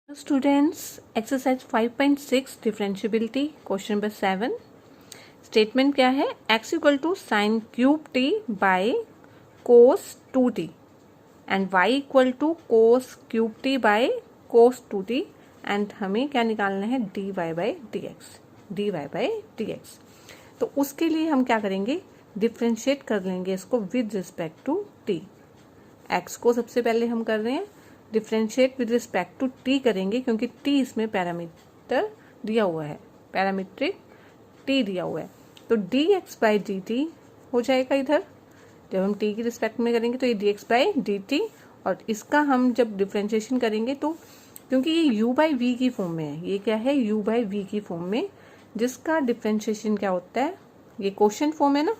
Students, exercise 5.6 differentiability question number 7। Statement क्या है? x equal to sine cube t by cos 2t and y equal to cos cube t by cos 2t and हमें क्या निकालना है? dy by dx। तो उसके लिए हम क्या करेंगे? डिफ्रेंशिएट कर लेंगे इसको with respect to t। x को सबसे पहले हम कर रहे हैं differentiate with respect to t करेंगे, क्योंकि t इसमें पैरामीटर दिया हुआ है, पैरामीट्रिक t दिया हुआ है। तो dx बाई dt हो जाएगा इधर, जब हम t की रिस्पेक्ट में करेंगे तो ये dx बाई dt, और इसका हम जब डिफ्रेंशिएशन करेंगे तो क्योंकि ये u बाई v की फॉर्म में है, ये क्या है? u बाई v की फॉर्म में, जिसका डिफ्रेंशिएशन क्या होता है? ये क्वोशिएंट फॉर्म है ना,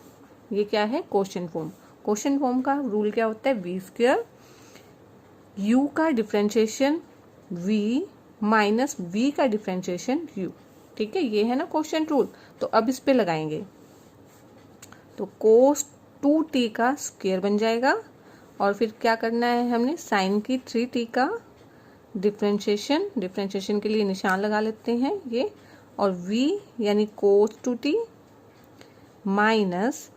ये क्या है? Quotient form. क्वोशिएंट फॉर्म का रूल क्या होता है? v स्क्वायर u का डिफ्रेंशिएशन v माइनस v का डिफ्रेंशिएशन u। ठीक है, ये है ना क्वोशिएंट रूल। तो अब इस पे लगाएंगे तो कोस 2t का स्क्वायर बन जाएगा, और फिर क्या करना है हमने? साइन की 3t का डिफ्रेंशिएशन के लिए निशान लगा लेते हैं ये, और v यानी कोस 2t minus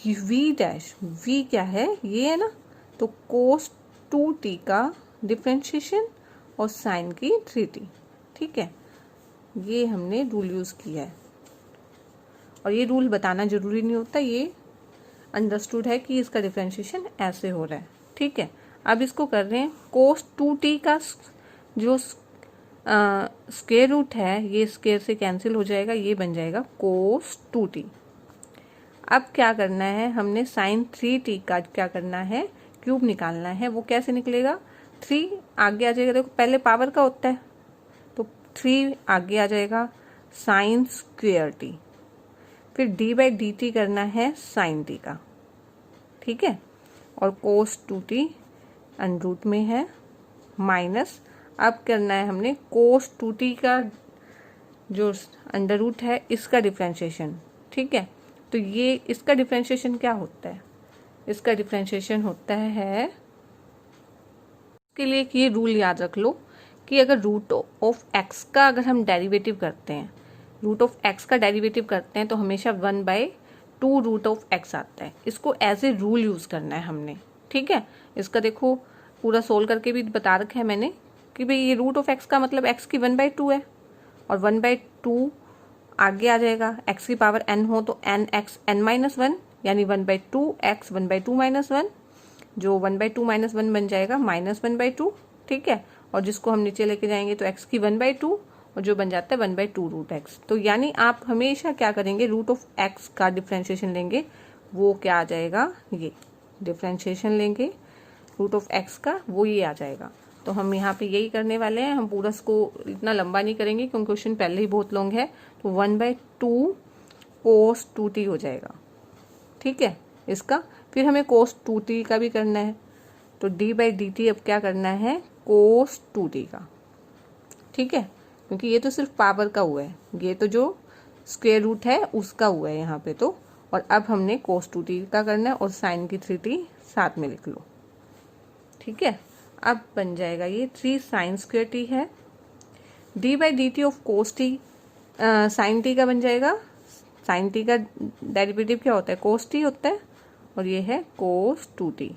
v dash, v क्या है? ये है ना, तो कोस 2t का डिफ्रेंशिएशन और साइन की 3t। ठीक है, ये हमने रूल यूज किया है, और ये रूल बताना जरूरी नहीं होता, ये अंडरस्टूड है कि इसका डिफ्रेंशिएशन ऐसे हो रहा है। ठीक है, अब इसको कर रहे हैं कोस 2t का जो स्क्वायर रूट है, ये स्क्वायर से कैंसिल हो जाएगा, ये बन जाएगा कोस 2t। अब क्या करना है? हमने साइन 3t का क्या करना है? क्यूब निकालना है। वो कैसे निकलेगा? 3 आगे आ जाएगा, देखो पहले पावर का होता है तो 3 आगे आ जाएगा, साइन स्क्वायर टी, फिर डी बाई डी टी करना है साइन टी का। ठीक है, और कोस 2t अंडर रूट में है माइनस, अब करना है हमने कोस 2t का जो अंडर रूट है इसका डिफ्रेंशिएशन। ठीक है, तो ये इसका डिफ्रेंशिएशन क्या होता है? इसका डिफ्रेंशिएशन होता है, इसके लिए कि ये रूल याद रख लो कि अगर रूट ऑफ x का अगर हम डेरिवेटिव करते हैं, रूट ऑफ x का डेरिवेटिव करते हैं तो हमेशा 1/2 रूट ऑफ x आता है। इसको एज ए रूल यूज करना है हमने। ठीक है, इसका देखो पूरा सोल्व करके भी बता रखा है मैंने कि भाई ये रूट ऑफ x का मतलब x की 1/2 है, और 1/2 आगे आ जाएगा, x की पावर n हो तो nx n-1 यानी 1/2 x 1/2 माइनस 1, जो 1/2 माइनस 1 बन जाएगा -1/2। ठीक है, और जिसको हम नीचे लेके जाएंगे तो x की 1/2, और जो बन जाता है 1/2 रूट x। तो यानी आप हमेशा क्या करेंगे? रूट ऑफ x का डिफ्रेंशिएशन लेंगे, वो क्या आ जाएगा? ये डिफ्रेंशिएशन लेंगे रूट ऑफ x का, वो ये आ जाएगा। तो हम यहाँ पे यही करने वाले हैं, हम पूरा इसको इतना लंबा नहीं करेंगे क्योंकि क्वेश्चन पहले ही बहुत लॉन्ग है। तो 1/2 कोस 2t हो जाएगा। ठीक है, इसका फिर हमें कोस 2t का भी करना है, तो d बाई डी टी अब क्या करना है? कोस 2t का। ठीक है, क्योंकि ये तो सिर्फ पावर का हुआ है, ये तो जो स्क्वायर रूट है उसका हुआ है यहाँ पे तो, और अब हमने कोस 2t का करना है, और साइन की 3t साथ में लिख लो। ठीक है, अब बन जाएगा ये 3 साइन स्क्वायर t है, d by d t of cos t sine t का बन जाएगा। साइन t का डेरिवेटिव क्या होता है? कोस t होता है, और ये है कोस 2t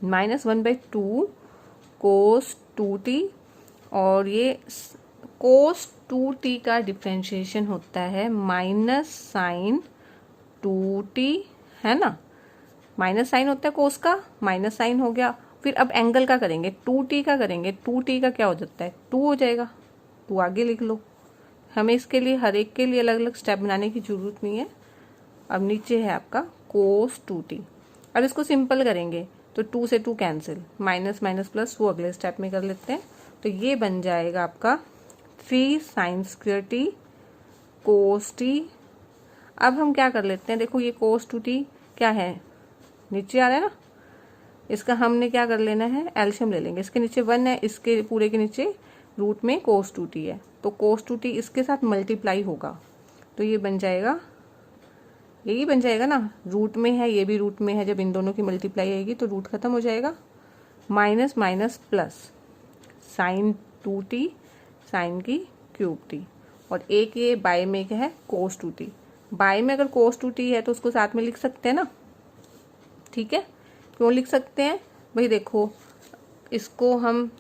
माइनस 1/2 कोस 2t, और ये कोस 2t का डिफ्रेंशिएशन होता है माइनस साइन 2t, है ना, माइनस साइन होता है कोस का, माइनस साइन हो गया। फिर अब एंगल का करेंगे, 2t का करेंगे, 2t का क्या हो जाता है? 2 हो जाएगा, 2 आगे लिख लो। हमें इसके लिए हर एक के लिए अलग अलग स्टेप बनाने की जरूरत नहीं है। अब नीचे है आपका कोस 2t। अब इसको सिंपल करेंगे तो 2 से 2 कैंसिल, माइनस माइनस प्लस वो अगले स्टेप में कर लेते हैं। तो ये बन जाएगा आपका 3 साइन स्क्वायर t कोस t। अब हम क्या कर लेते हैं? देखो ये कोस 2t क्या है? नीचे आ रहा है ना, इसका हमने क्या कर लेना है? एलशियम ले लेंगे। इसके नीचे 1 है, इसके पूरे के नीचे रूट में कोस 2t है, तो कोस 2t इसके साथ मल्टीप्लाई होगा, तो ये बन जाएगा, यही बन जाएगा ना, रूट में है, ये भी रूट में है, जब इन दोनों की मल्टीप्लाई आएगी तो रूट खत्म हो जाएगा, minus minus plus sine two t sine की क्यूब टी, और एक ये बाय में क्या है कोस टू टी। बाय में अगर कोस टू टी है तो उसको साथ में लिख सकते हैं ना, ठीक है। क्यों लिख सकते हैं भाई, देखो इसको हम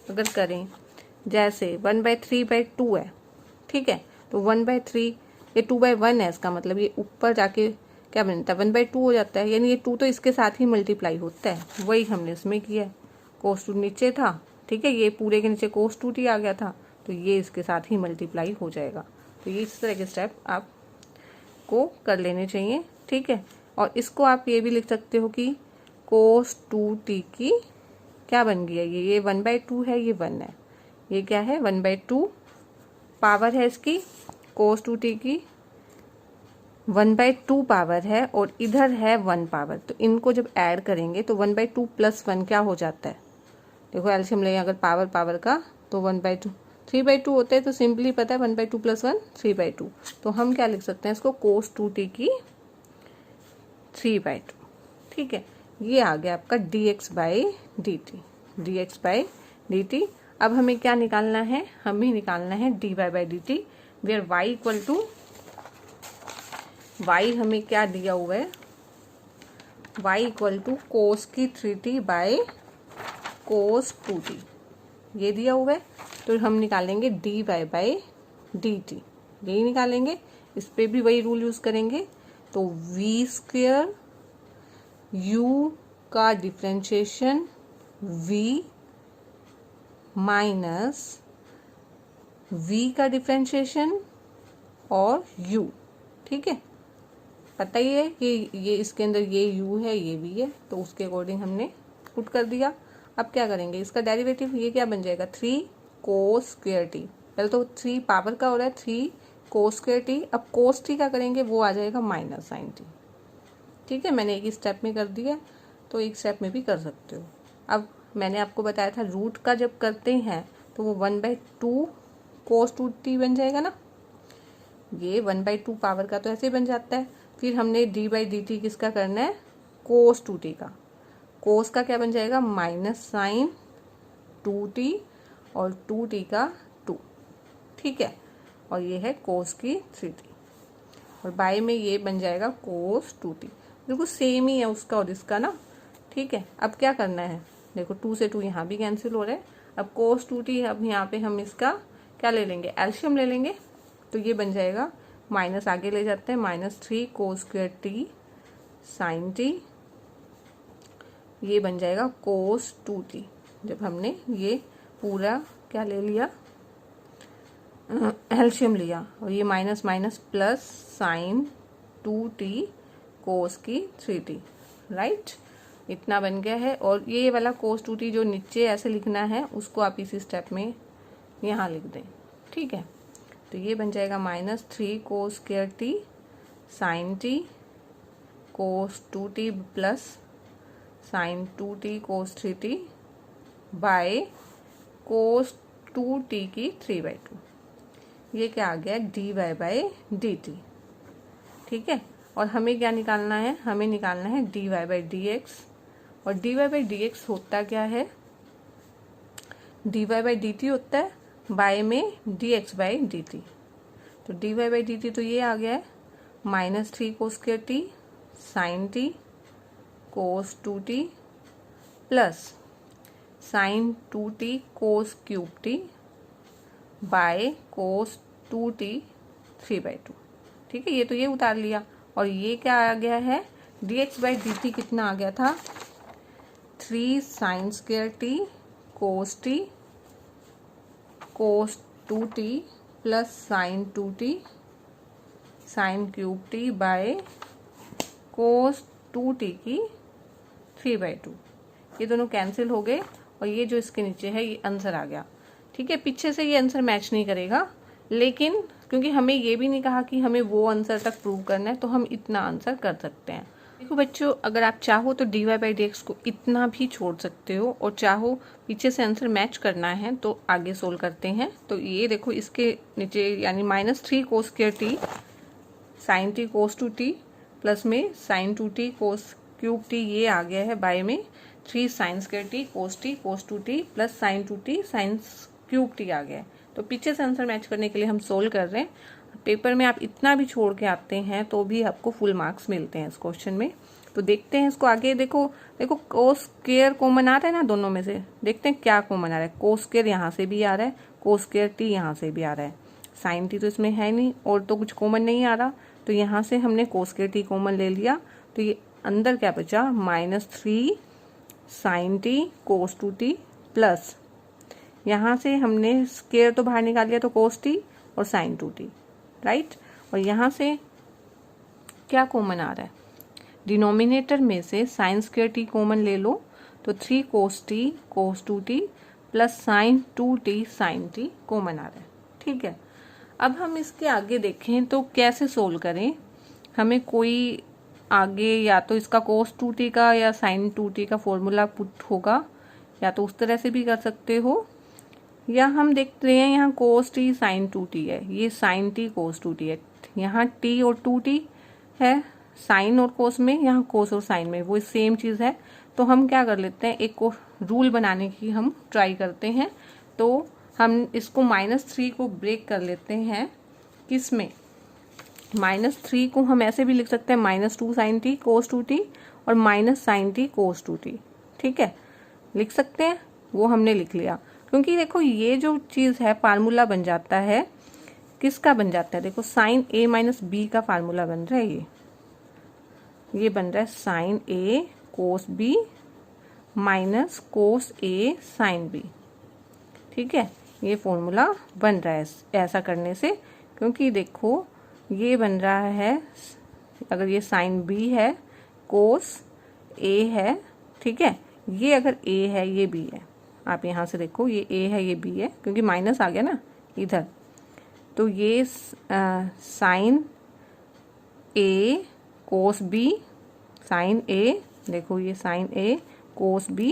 अगर करें जैसे 1/3/2 है, ठीक है, तो 1/3 ये 2/1 है, इसका मतलब ये ऊपर जाके क्या बनता है 1/2 हो जाता है, यानी ये 2 तो इसके साथ ही मल्टीप्लाई होता है, वही हमने इसमें किया है। कोस टू नीचे था, ठीक है, ये पूरे के नीचे कोस टू टी आ गया था, तो ये इसके साथ ही मल्टीप्लाई हो जाएगा। तो ये इस तरह के स्टेप आपको कर लेने चाहिए, ठीक है। और इसको आप ये भी लिख सकते हो कि कोस टू टी की क्या बन गई है, ये 1/2 है, ये 1 है, ये क्या है 1/2 पावर है इसकी, कोस टू टी की 1/2 पावर है, और इधर है 1 पावर, तो इनको जब ऐड करेंगे तो 1/2 + 1 क्या हो जाता है, देखो एलसीएम लें अगर पावर पावर का तो 1/2 3/2 होता है, तो सिंपली पता है 1/2 + 1 3/2, तो हम क्या लिख सकते हैं इसको कोस टू टी की 3/2, ठीक है। ये आ गया आपका dx/dt। अब हमें क्या निकालना है, हमें निकालना है dy/dt, वेयर y हमें क्या दिया हुआ है, y = cos की 3t बाय cos 2t, ये दिया हुआ है। तो हम निकालेंगे dy/dt, यही निकालेंगे, इस पे भी वही रूल यूज करेंगे। तो v² u का डिफ्रेंशिएशन v माइनस v का डिफ्रेंशिएशन और u, ठीक है। पता ही है कि ये इसके अंदर ये u है, ये v है, तो उसके अकॉर्डिंग हमने पुट कर दिया। अब क्या करेंगे, इसका डेरिवेटिव ये क्या बन जाएगा 3 cos स्क्वायर टी, पहले तो 3 पावर का हो रहा है 3 cos स्क्वायर टी, अब cos टी क्या करेंगे वो आ जाएगा माइनस साइन टी, ठीक है। मैंने एक स्टेप में कर दिया, तो एक स्टेप में भी कर सकते हो। अब मैंने आपको बताया था रूट का जब करते हैं तो वो 1/2 cos 2t बन जाएगा ना, ये 1/2 पावर का तो ऐसे बन जाता है। फिर हमने dy/dt किसका करना है cos 2t का, cos का क्या बन जाएगा माइनस साइन 2t और 2t का 2, ठीक है, और ये है cos की 3t, और बाय में ये बन जाएगा cos 2t, बिल्कुल सेम ही है उसका और इसका ना, ठीक है। अब क्या करना है, देखो 2 से 2 यहाँ भी कैंसिल हो रहा है, अब cos 2t, अब यहाँ पे हम इसका क्या ले लेंगे एलसीएम ले लेंगे, तो ये बन जाएगा माइनस आगे ले जाते हैं -3 cos square t sine t, ये बन जाएगा cos 2t। जब हमने ये पूरा क्या ले लिया एलसीएम लिया, और ये minus minus plus sine 2t cos की 3t, राइट, इतना बन गया है। और ये वाला cos 2t जो नीचे ऐसे लिखना है उसको आप इसी स्टेप में यहाँ लिख दें, ठीक है। तो ये बन जाएगा -3 cos square t sine t cos 2t plus sine 2t cos 3t by cos 2t की 3/2, ये क्या आ गया dy/dt, ठीक है। और हमें क्या निकालना है, हमें निकालना है dy/dx, और dy/dx होता क्या है, dy/dt होता है बाय में dx/dt, तो dy/dt तो ये आ गया है -3 cos square t sine t cos 2t plus sine 2t cos cube t by cos 2t 3/2, ठीक है। ये तो ये उतार लिया, और ये क्या आ गया है dx/dt कितना आ गया था 3 sine square t cos t cos 2t plus sine 2t sine cube t by cos 2t की 3/2, ये दोनों कैंसिल हो गए, और ये जो इसके नीचे है ये आंसर आ गया, ठीक है। पीछे से ये आंसर मैच नहीं करेगा, लेकिन क्योंकि हमें ये भी नहीं कहा कि हमें वो आंसर तक प्रूव करना है, तो हम इतना आंसर कर सकते हैं। देखो बच्चों, अगर आप चाहो तो dy/dx को इतना भी छोड़ सकते हो, और चाहो पीछे से आंसर मैच करना है तो आगे सोल्व करते हैं। तो ये देखो इसके नीचे यानी -3 cos square t sine t cos 2t plus में sine 2t cos cube t, ये आ गया है बाय में 3 sine square t cos 2t plus sine 2t sine cube t आ गया है। तो पीछे से आंसर मैच करने के लिए हम सोल्व कर रहे हैं। पेपर में आप इतना भी छोड़ के आते हैं तो भी आपको फुल मार्क्स मिलते हैं इस क्वेश्चन में। तो देखते हैं इसको आगे। देखो कोस स्क्वायर कॉमन आ रहा है ना दोनों में से, देखते हैं क्या कॉमन आ रहा है। कोस स्क्वायर यहाँ से भी आ रहा है, कोस स्क्वायर टी यहाँ से भी आ रहा है, साइन टी तो इसमें है नहीं और तो कुछ कॉमन नहीं आ रहा, तो यहाँ से हमने कोस स्क्वायर टी कॉमन ले लिया। तो ये अंदर क्या बचा, -3 sign T cos 2t plus यहाँ से हमने स्क्वायर तो बाहर निकाल लिया तो कोस टी और साइन 2t, राइट। और यहाँ से क्या कॉमन आ रहा है, डिनोमिनेटर में से साइन स्क्वायर टी कॉमन ले लो तो 3 cos t cos 2t plus sine 2t sine t common आ रहा है, ठीक है। अब हम इसके आगे देखें तो कैसे सोल्व करें। हमें कोई आगे या तो इसका कोस 2t का या साइन 2t का फॉर्मूला पुट होगा, या तो उस तरह से भी कर सकते हो, या हम देखते हैं यहाँ कोस टी साइन 2t है, ये साइन टी कोस 2t है, यहाँ t और 2t है साइन और कोस में, यहाँ कोस और साइन में वो सेम चीज़ है। तो हम क्या कर लेते हैं, एक को रूल बनाने की हम ट्राई करते हैं। तो हम इसको -3 को ब्रेक कर लेते हैं, किस में, -3 को हम ऐसे भी लिख सकते हैं -2 साइन टी कोस 2t और minus sign T cos 2t, ठीक है, लिख सकते हैं। वो हमने लिख लिया, क्योंकि देखो ये जो चीज़ है फार्मूला बन जाता है, किसका बन जाता है, देखो साइन a माइनस बी का फार्मूला बन रहा है, ये बन रहा है sine a cos b minus cos a sine b, ठीक है। ये फॉर्मूला बन रहा है ऐसा करने से, क्योंकि देखो ये बन रहा है, अगर ये साइन b है, कोस a है, ठीक है, ये अगर a है ये b है, आप यहाँ से देखो ये a है ये b है, क्योंकि माइनस आ गया ना इधर, तो ये sine a cos b sine a, देखो ये साइन a कोस b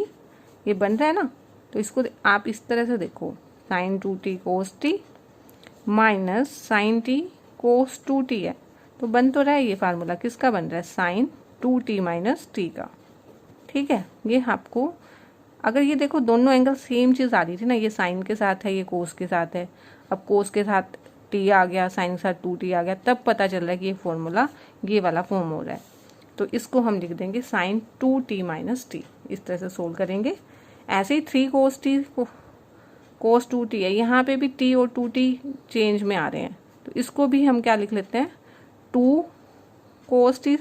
ये बन रहा है ना। तो इसको आप इस तरह से देखो, साइन 2t कोस t माइनस साइन t कोस 2t है, तो बन तो रहा है ये फार्मूला, किसका बन रहा है, साइन 2t माइनस t का, ठीक है। ये आपको अगर ये देखो दोनों एंगल सेम चीज़ आ रही थी ना, ये साइन के साथ है ये कोस के साथ है, अब कोस के साथ t आ गया साइन के साथ 2t आ गया, तब पता चल रहा है कि ये फॉर्मूला ये वाला फॉर्म हो रहा है। तो इसको हम लिख देंगे साइन 2t माइनस t, इस तरह से सोल्व करेंगे। ऐसे ही 3 कोस t कोस 2t है, यहाँ पे भी t और 2t चेंज में आ रहे हैं, तो इसको भी हम क्या लिख लेते हैं, 2 कोस t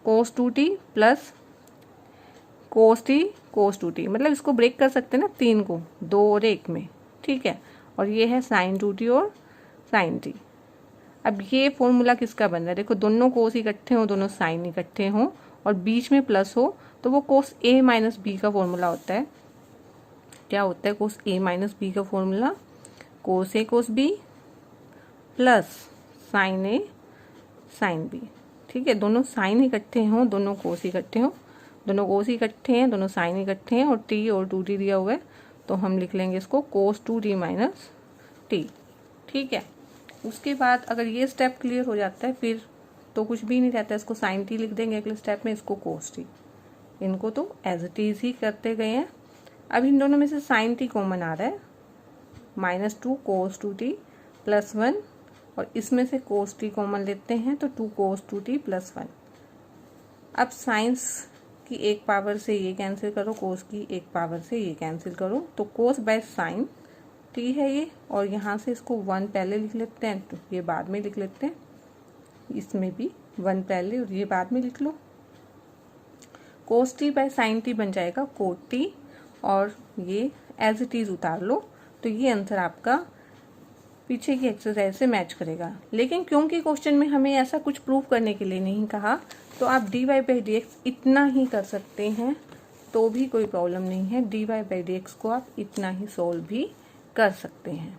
कोस 2t प्लस कोस t कोस 2t, मतलब इसको ब्रेक कर सकते हैं ना 3 को 2 और 1 में, ठीक है। और ये है साइन 2t और साइन t। अब ये फॉर्मूला किसका बन रहा है, देखो दोनों कोस इकट्ठे हों, दोनों साइन इकट्ठे हों और बीच में प्लस हो, तो वो कोस a माइनस बी का फॉर्मूला होता है। क्या होता है कोस a माइनस बी का formula, cos a cos b plus sine a sine b, ठीक है। दोनों साइन इकट्ठे हों, दोनों कोस इकट्ठे हों, दोनों कोस इकट्ठे हैं, दोनों साइन इकट्ठे हैं और t और 2t दिया हुआ है, तो हम लिख लेंगे इसको कोस 2t माइनस t, ठीक है। उसके बाद अगर ये स्टेप क्लियर हो जाता है फिर तो कुछ भी नहीं रहता है, इसको साइन t लिख देंगे अगले स्टेप में, इसको कोस t, इनको तो एज इट इज ही करते गए हैं। अब इन दोनों में से साइन t कॉमन आ रहा है, -2 कोस 2t प्लस 1, और इसमें से कोस t कॉमन लेते हैं तो 2 कोस 2t प्लस 1। अब साइंस की एक पावर से ये कैंसिल करो, कोस की एक पावर से ये कैंसिल करो, तो कोस बाय साइन t है ये, और यहाँ से इसको 1 पहले लिख लेते हैं, तो ये बाद में लिख लेते हैं, इसमें भी 1 पहले और ये बाद में लिख लो। कोस t बाय साइन t बन जाएगा कोट t, और ये एज इट इज उतार लो, तो ये आंसर आपका पीछे की एक्सरसाइज से मैच करेगा। लेकिन क्योंकि क्वेश्चन में हमें ऐसा कुछ प्रूव करने के लिए नहीं कहा, तो आप dy बाई dx इतना ही कर सकते हैं, तो भी कोई प्रॉब्लम नहीं है। dy बाई dx को आप इतना ही सोल्व भी कर सकते हैं।